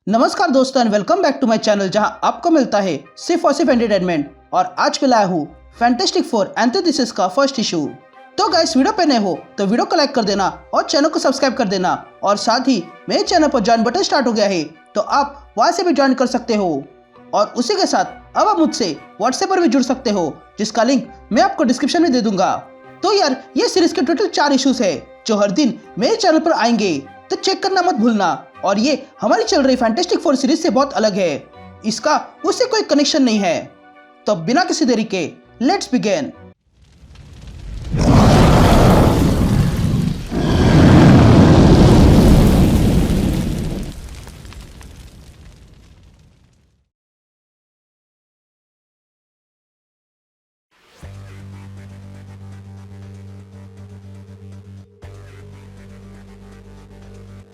नमस्कार दोस्तों and welcome back to my channel जहां आपको मिलता है सिर्फ और सिर्फ एंटरटेनमेंट। और आज मैं लाया हूँ फैंटास्टिक फोर एंथोथीसिस का फर्स्ट इशू। तो गाइस वीडियो पे नए हो तो वीडियो को लाइक कर देना और चैनल को सब्सक्राइब कर देना। और साथ ही मेरे चैनल पर ज्वाइन बटन स्टार्ट हो गया है तो आप वहां से भी ज्वाइन कर सकते हो। और उसी के साथ अब आप मुझसे व्हाट्सएप पर भी जुड़ सकते हो जिसका लिंक मैं आपको डिस्क्रिप्शन में दे दूंगा। तो यार ये सीरीज के टोटल 4 इश्यूज है जो हर दिन मेरे चैनल पर आएंगे, तो चेक करना मत भूलना। और ये हमारी चल रही फैंटास्टिक फोर सीरीज से बहुत अलग है, इसका उससे कोई कनेक्शन नहीं है। तो बिना किसी देरी के let's begin.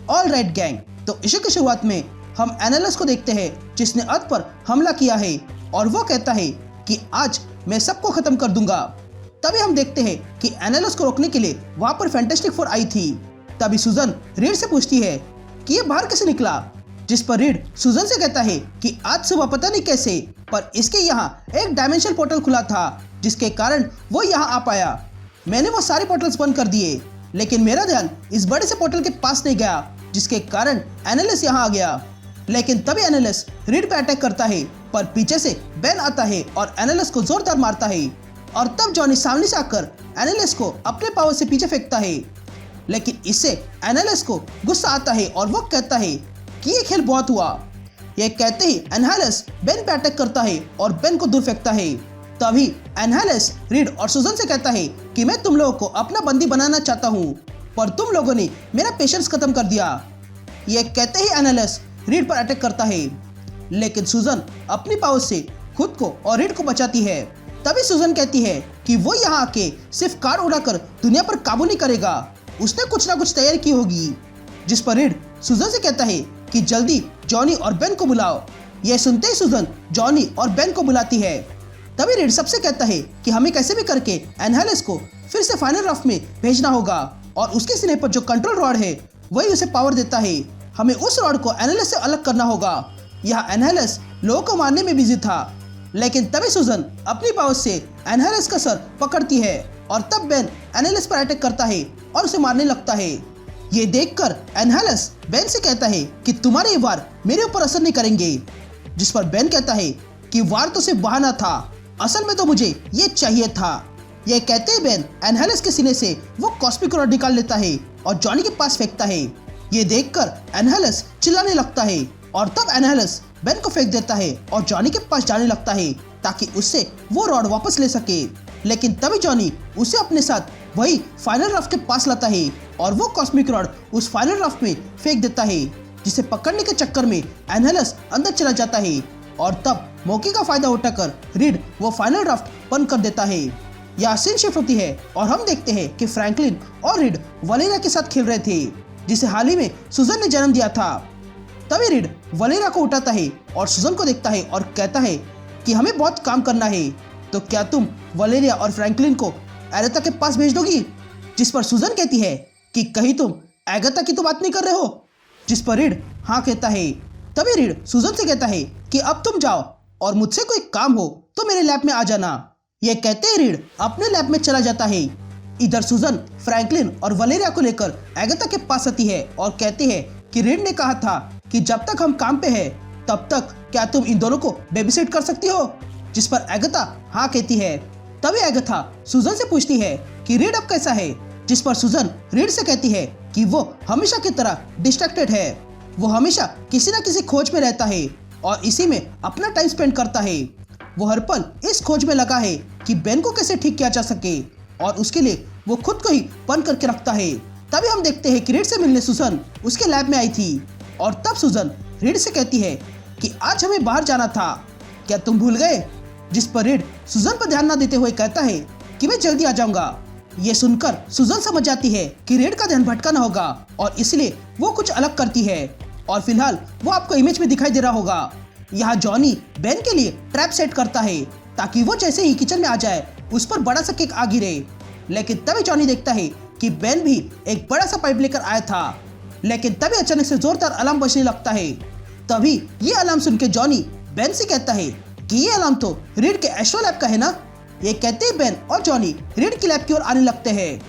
All right gang, तो इशू की शुरुआत में हम एनालिस्ट को देखते हैं जिसने अर्थ पर हमला किया है और वो कहता है कि आज मैं सबको खत्म कर दूंगा। तभी हम देखते हैं कि एनालिस्ट को रोकने के लिए वहां पर फैंटास्टिक फोर आई थी। तभी सुजन रीड से पूछती है कि ये बाहर कैसे निकला, जिस पर रीड सुजन से कहता है कि आज सुबह पता नहीं कैसे पर इसके यहाँ एक डायमेंशनल पोर्टल खुला था जिसके कारण वो यहाँ आ पाया। मैंने वो सारे पोर्टल्स बंद कर दिए लेकिन मेरा ध्यान इस बड़े से पोर्टल के पास नहीं गया जिसके कारण एनालिस्ट यहाँ आ गया। लेकिन तभी एनालिस्ट रीड पे अटैक करता है पर पीछे से बेन आता है और एनालिस्ट को जोरदार मारता है। और तब जॉनी सामने से आकर एनालिस्ट को अपने पावर से पीछे फेंकता है। लेकिन इससे एनालिस्ट को गुस्सा आता है और वो कहता है कि ये खेल बहुत हुआ। ये कहते ही एनालिस्ट बेन पे अटैक करता है और बेन को दूर फेंकता है। तभी एनालिस्ट रीड और सुजन से कहता है कि मैं तुम लोगों को अपना बंदी बनाना चाहता हूँ पर तुम लोगों ने मेरा पेशेंस खत्म कर दिया। ये कहते ही एनालिस्ट रीड पर अटैक करता है लेकिन सुजन अपनी पावर से खुद को और रीड को बचाती है। तभी सुजन कहती है कि वो यहाँ आके सिर्फ कार उड़ाकर दुनिया पर काबू नहीं करेगा, उसने कुछ ना कुछ तैयारी की होगी। जिस पर रीड सुजन से कहता है कि जल्दी जॉनी और बेन को बुलाओ। यह सुनते ही सुजन जॉनी और बेन को बुलाती है। तभी रीड सबसे कहता है कि हमें कैसे भी करके एनालिस्ट को फिर से फाइनल राउंड में भेजना होगा और उसके सिरे पर जो कंट्रोल रॉड है वही उसे पावर देता है। हमें उस रॉड को एनालिस्ट से अलग करना होगा। यह एनालिस्ट लोगों को मारने में बिजी था लेकिन तभी सुजन अपनी पावर से एनालिस्ट का सर पकड़ती है और तब बेन एनालिस्ट पर अटैक करता है और उसे मारने लगता है। ये देखकर एनालिस्ट बेन से कहता है कि तुम्हारे ये वार मेरे ऊपर असर नहीं करेंगे। जिस पर बेन कहता है कि वार तो सिर्फ बहाना था, असल में तो मुझे ये चाहिए था। यह कहते ही बेन एनालिस्ट के सीने से वो कॉस्मिक रॉड निकाल लेता है और जॉनी के पास फेंकता है। ये देखकर एनालिस्ट चिल्लाने लगता है और तब एनालिस्ट बेन को फेंक देता है और जॉनी के पास जाने लगता है ताकि उससे वो रॉड वापस ले सके। लेकिन तभी जॉनी उसे अपने साथ वही फाइनल राफ्ट के पास लाता है और वो कॉस्मिक रॉड उस फाइनल राफ्ट में फेंक देता है, जिसे पकड़ने के चक्कर में एनालिस्ट अंदर चला जाता है। और तब मौके का फायदा उठाकर रीड वो फाइनल राफ्ट बंद कर देता है। यह सीन शिफ्ट होती है और हम देखते हैं कि फ्रैंकलिन और रीड वलेरिया के साथ खेल रहे थे जिसे हाल ही में सुजन ने जन्म दिया था। तभी रीड वलेरिया को उठाता है और सुजन को देखता है और कहता है कि हमें बहुत काम करना है, तो क्या तुम वलेरिया और फ्रैंकलिन को एगाथा के पास भेज दोगी। जिस पर सुजन कहती है कि कहीं तुम एगाथा की तो बात नहीं कर रहे हो। जिस पर रीड हाँ कहता है। तभी रीड सुजन से कहता है कि अब तुम जाओ और मुझसे कोई काम हो तो मेरे लैब में आ जाना। यह कहते ही रीड अपने लैब में चला जाता है। इधर सुजन फ्रैंकलिन और वलेरिया को लेकर एगाथा के पास आती है और कहती है कि रीड ने कहा था कि जब तक हम काम पे हैं तब तक क्या तुम इन दोनों को बेबीसिट कर सकती हो। जिस पर एगाथा हाँ कहती है। तभी एगाथा सुजन से पूछती है कि रीड अब कैसा है। जिस पर सुजन रीड से कहती है कि वो हमेशा की तरह डिस्ट्रैक्टेड है, वो हमेशा किसी न किसी खोज में रहता है और इसी में अपना टाइम स्पेंड करता है। वो हर पल इस खोज में लगा है कि बेन को कैसे ठीक किया जा सके और उसके लिए वो खुद को ही बंद करके रखता है। तभी हम देखते हैं कि रीड से मिलने सुजन उसके लैब में आई थी और तब सुजन रीड से कहती है कि आज हमें बाहर जाना था, क्या तुम भूल गए। जिस पर रीड सुजन पर ध्यान न देते हुए कहता है कि मैं जल्दी आ जाऊंगा। ये सुनकर सुजन समझ जाती है कि रीड का ध्यान भटकाना होगा और इसलिए वो कुछ अलग करती है। और फिलहाल वो आपको इमेज में दिखाई दे रहा होगा। यहाँ जॉनी बेन के लिए ट्रैप सेट करता है ताकि वो जैसे ही किचन में आ जाए उस पर बड़ा सा केक आ गिरे। लेकिन तभी जॉनी देखता है कि बेन भी एक बड़ा सा पाइप लेकर आया था। लेकिन तभी अचानक से जोरदार अलार्म बजने लगता है। तभी ये अलार्म सुन के जॉनी बेन से कहता है कि ये अलार्म तो रीड के एस्ट्रो लैब का है ना। ये कहते ही बेन और जॉनी रीड की लैब की ओर आने लगते हैं।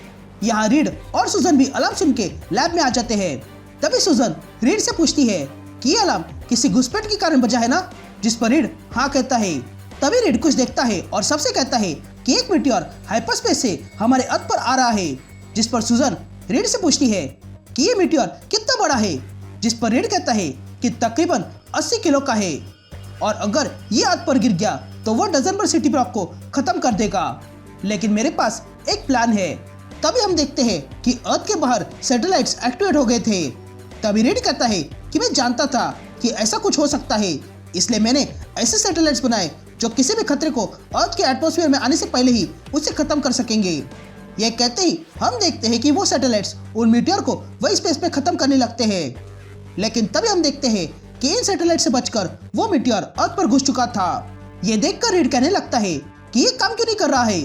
यहाँ रीड और सुजन भी अलार्म सुन के लैब में आ जाते हैं। तभी सुजन रीड से पूछती है कि ये अलार्म किसी घुसपैठ के कारण बजा है ना, जिस पर रीड हाँ कहता है। तभी रीड कुछ देखता है और सबसे कहता है कि एक मीटियोर हाइपरस्पेस से हमारे अर्थ पर आ रहा है, जिस पर सुजन रीड से पूछती है कि ये मीटियोर कितना बड़ा है, जिस पर रीड कहता है कि तकरीबन 80 किलो का है और अगर ये अर्थ पर गिर गया तो वो डजन भर सिटी ब्लॉक को खत्म कर देगा। लेकिन मेरे पास एक प्लान है। तभी हम देखते हैं कि अर्थ के बाहर सैटेलाइट्स एक्टिवेट हो गए थे। तभी रीड कहता है कि मैं जानता था कि ऐसा कुछ हो सकता है, इसलिए मैंने ऐसे सैटेलाइट्स बनाए जो किसी भी खतरे को अर्थ के एटमॉस्फेयर में आने से पहले ही उसे खत्म कर सकेंगे। यह कहते ही हम देखते हैं कि वो सैटेलाइट्स उन मीटियोर को वही स्पेस में खत्म करने लगते हैं। लेकिन तभी हम देखते हैं कि इन सैटेलाइट से बचकर वो मीटियोर अर्थ पर घुस चुका था। ये देखकर रीड कहने लगता है कि ये काम क्यों नहीं कर रहा है,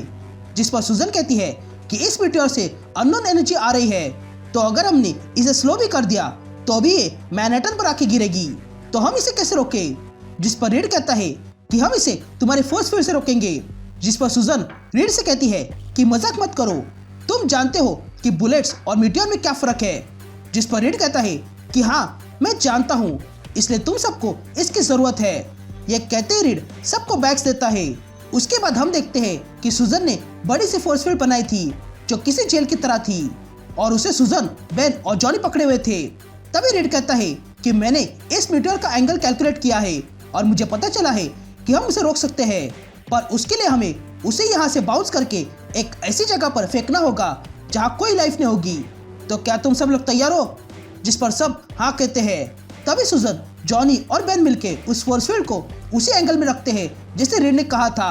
जिस पर सुजन कहती है कि इस मीटियोर से अननोन एनर्जी आ रही है, तो अगर हमने इसे स्लो भी कर दिया तो भी ये मैनहट्टन पर आके गिरेगी, तो हम इसे कैसे रोके। जिस पर रीड कहता है कि हम इसे तुम्हारे फोर्स फील्ड से रोकेंगे। जिस पर सुजन रीड से कहती है कि मजाक मत करो, तुम जानते हो कि बुलेट्स और मीटियोर में क्या फर्क है। जिस पर रीड कहता है कि हाँ मैं जानता हूँ, इसलिए तुम सबको इसकी जरूरत है। यह कहते ही रीड सबको बैग्स देता है। उसके बाद हम देखते हैं कि सुजन ने बड़ी सी फोर्स फील्ड बनाई थी जो किसी जेल की तरह थी और उसे सुजन, बेन और जॉनी पकड़े हुए थे। तभी रीड कहता है कि मैंने इस मीटियोर का एंगल कैलकुलेट किया है और मुझे पता चला है कि हम उसे रोक सकते हैं, पर उसके लिए हमें उसे यहाँ से बाउंस करके एक ऐसी जगह पर फेंकना होगा जहाँ कोई लाइफ नहीं होगी। तो क्या तुम सब लोग तैयार हो? जिस पर सब हाँ कहते हैं। तभी सुजन, जॉनी और बेन मिलके उस फोर्स फील्ड को उसी एंगल में रखते हैं जैसे रीड ने कहा था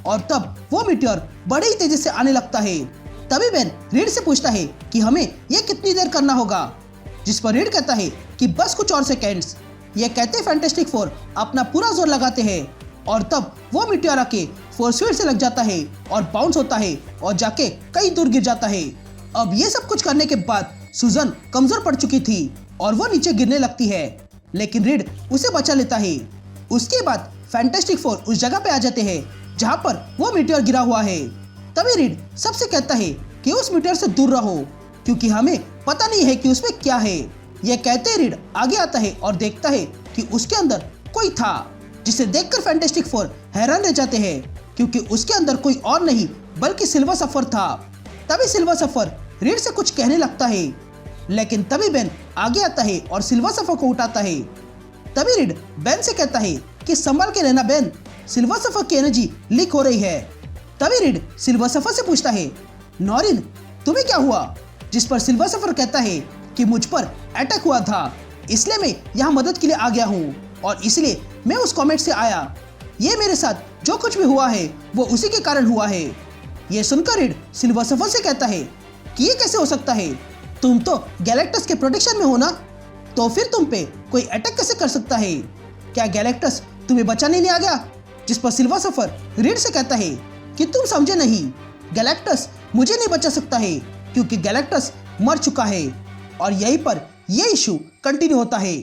और तब वो मीटियोर बड़ी ही तेजी से आने लगता है। तभी बेन रीड से पूछता है कि हमें ये कितनी देर करना होगा, जिस पर रीड कहता है कि बस कुछ और सेकेंड्स। ये कहते फैंटास्टिक फोर अपना पूरा जोर लगाते हैं और तब वो मीटियोर आके फोर्स फील्ड से लग जाता है और बाउंस होता है और जाके कहीं दूर गिर जाता है। अब ये सब कुछ करने के बाद सुजन कमजोर पड़ चुकी थी और वो नीचे गिरने लगती है, लेकिन रीड उसे बचा लेता है। उसके बाद फैंटास्टिक फोर उस जगह पे आ जाते हैं जहाँ पर वो मीटियोर गिरा हुआ है। तभी रीड सबसे कहता है कि उस मीटियोर से दूर रहो क्योंकि हमें पता नहीं है कि उसमें क्या है। यह कहते ही रीड आगे आता है और देखता है कि उसके अंदर कोई था, जिसे देखकर फैंटास्टिक फोर हैरान रह जाते हैं क्योंकि उसके अंदर कोई और नहीं बल्कि सिल्वर सफर था। तभी सिल्वर सफर रीड से कुछ कहने लगता है, लेकिन तभी बेन आगे आता है और सिल्वर सफर को उठाता है। तभी रीड बेन से कहता है कि संभाल के रहना बेन, सिल्वर सफर की एनर्जी लीक हो रही है। तभी रीड सिल्वर सफर से पूछता है नॉरिन तुम्हें क्या हुआ, जिस पर सिल्वर सफर कहता है कि मुझ पर अटैक हुआ था, इसलिए मैं यहाँ मदद के लिए आ गया हूँ और इसलिए मैं उस कॉमेट से आया। ये मेरे साथ जो कुछ भी हुआ है वो उसी के कारण हुआ है। ये सुनकर रीड सिल्वर सफर से कहता है कि ये कैसे हो सकता है, तुम तो गैलेक्टस के प्रोटेक्शन में हो ना, तो फिर तुम पे कोई अटैक कैसे कर सकता है, क्या गैलेक्टस तुम्हें बचाने नहीं आ गया। जिस पर सिल्वर सफर रीड से कहता है कि तुम समझे नहीं, गैलेक्टस मुझे नहीं बचा सकता है क्योंकि गैलेक्टस मर चुका है। और यहीं पर यह इशू कंटिन्यू होता है।